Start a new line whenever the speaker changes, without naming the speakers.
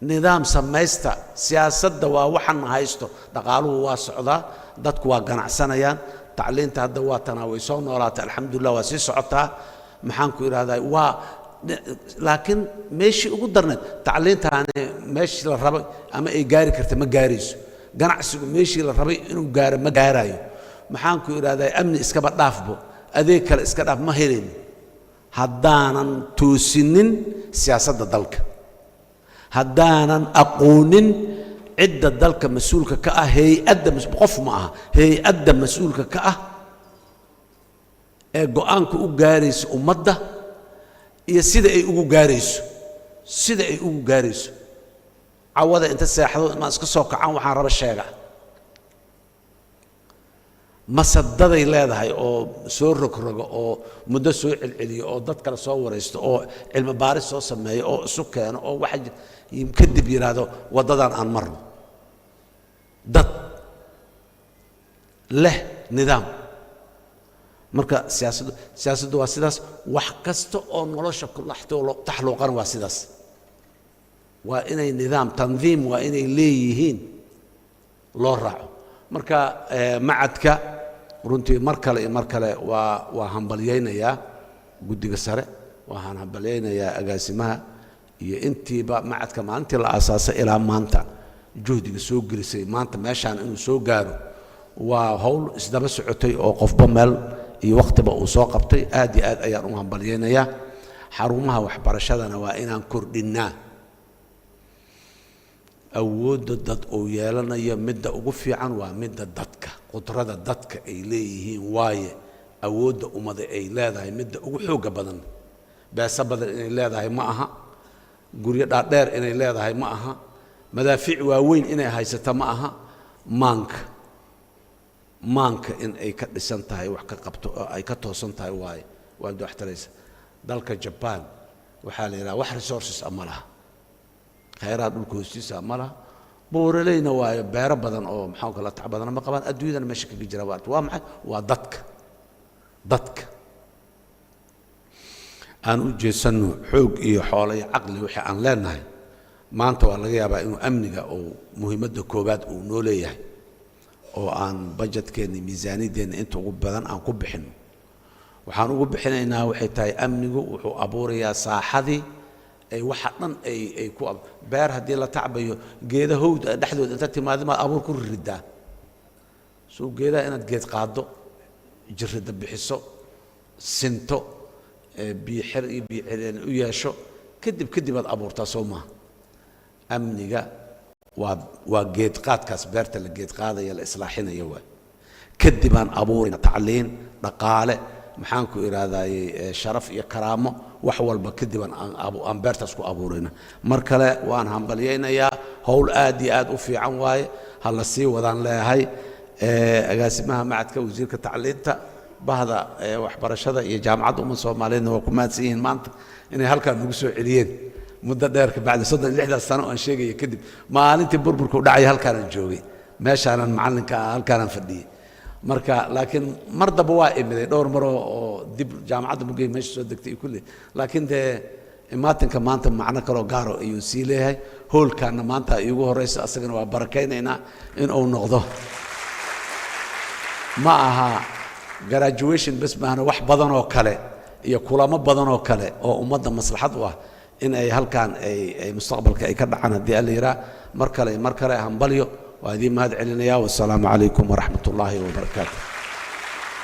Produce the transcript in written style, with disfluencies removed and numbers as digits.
nidaam samaysta siyaasadda waa waxan haysto dhaqaaluhu waa socdaa dadku waa ganacsanayaan tacliinta hadda waa tanaaway soo noolaatay alxamdulillah waa sii socotaa maxaan ku iraahdaa waa laakiin meeshii ugu darneed tacliintaani meeshii la rabay ama ay gaari karta ma gaarayso ganacsigu meeshii la rabay inuu gaaro ma gaarayo maxaan ku iraahdaa amni iskaba dhaafbo adeeg kale iska dhaaf ma helin haddaanan toosinin siyaasadda dalka haddaanan aqoonin cidda dalka mas-uulka ka ah hay-adda qof ma aha hay-adda mas-uulka ka ah ee go-aanka u gaaraysa ummadda iyo sida ay ugu gaarayso cawada inta seexdo ma iska soo kacaan waxaan raba sheega masadaday leedahay oo soo rogrogo oo muddo soo celceliyo oo dad kale soo waraysto oo cilmi baaris soo sameeyo oo isu keeno oo waxa kadib yiraahdo wadadan aan marno dad leh nidaam marka siyaasaddu waa sidaas wax kasta oo nolosha ku taxluuqan waa sidaas waa inay nidaam tandiim waa inay leeyihiin loo raaco marka macadka runtii mar kale waa hambalyaynayaa guddiga sare waxaan hambalyaynayaa agaasimaha iyo intiiba macadka maalintii la aasaasay ilaa maanta juhdiga soo gelisay maanta meeshaan inuu soo gaaro waa hawl isdaba socotay oo qofba meel iyo waqtiba uu soo qabtay aad iyo aad ayaan u hambalyaynayaa xarumaha waxbarashadana waa inaan kordhinnaa awoodda dad uu yeelanayo midda ugu fiican waa midda dadka qudrada dadka ay leeyihiin waaye awoodda ummada ay leedahay midda ugu xoogga badan beesa badan inay leedahay ma aha guryo dhaadheer inay leedahay ma aha madaafiic waaweyn inay haysato ma aha maanka in ay ka dhisan tahay wax ka qabto oo ay ka toosan tahay waaye waa dooxtalaysa dalka Japan waxaa la yidhaha wax resources ama laha khayraad dhulka hoostiisa ma laha buuraleyna waayo beero badan oo maxaa kala tac badan ma qabaan adduunyada meesha kaga jira waa maxay waa dadka aan u jeesano xoog iyo xoolo iyo caqli wixii aan leenahay maanta waa laga yaabaa inuu amniga oo muhiimadda koobaad uu noo leeyahay oo aan budgetkeena miisaaniyaddeena inta ugu badan aan ku bixino waxaan ugu bixinaynaa waxay tahay amnigu wuxuu abuurayaa saaxadii ay waxa dhan ay ku beer haddii la tacbayo geeda howd dhexdooda inta timaado ma abuur ku ridaa soo geedaha inaad geed qaado jirrada bixiso sinto biyo xir iyo biyo xireen u yeesho kadib aad abuurtaa soo maaha amniga waa geed qaadkaas beerta la geed qaadaya la islaaxinayo waa kadib aan abuurina tacliin dhaqaale maxaan ku iraadayay sharaf iyo karaamo wax walba kadib aan beertaas ku abuurina mar kale waan hambalyaynayaa hawl aad iyo aad u fiican waaye ha la sii wadaan leeyahay agaasimaha macadka wasiirka tacliinta bahda waxbarashada iyo jaamacadda ummadda Soomaaliyeedna waa ku mahadsan yihiin maanta inay halkaan nagu soo celiyeen muddo dheer ka bacdi 36 sano aan sheegay kadib maalintii burburku dhacay halkaan aan joogay meeshaanan macalinka halkaan fadhiyay marka laakiin mar daba waa imiday dhowr mar oo dib jaamacadda mugay meesha soo degtay kulli laakiin de imaatinka maanta macna kale gaaro ayuu sii leeyahay hoolkaana maanta iigu horeysa asagana waa barakaynaynaa in uu noqdo ma aha graduation bas maana wax badan oo kale iyo kulamo badan oo kale oo ummadda maslaxad u ah in ay halkaan ay mustaqbalka ay ka dhacaan haddii alla yiraa mar kale hambalyo waa idin mahad celinayaa wassalaamu calaykum waraxmatullaahi wabarakaatuh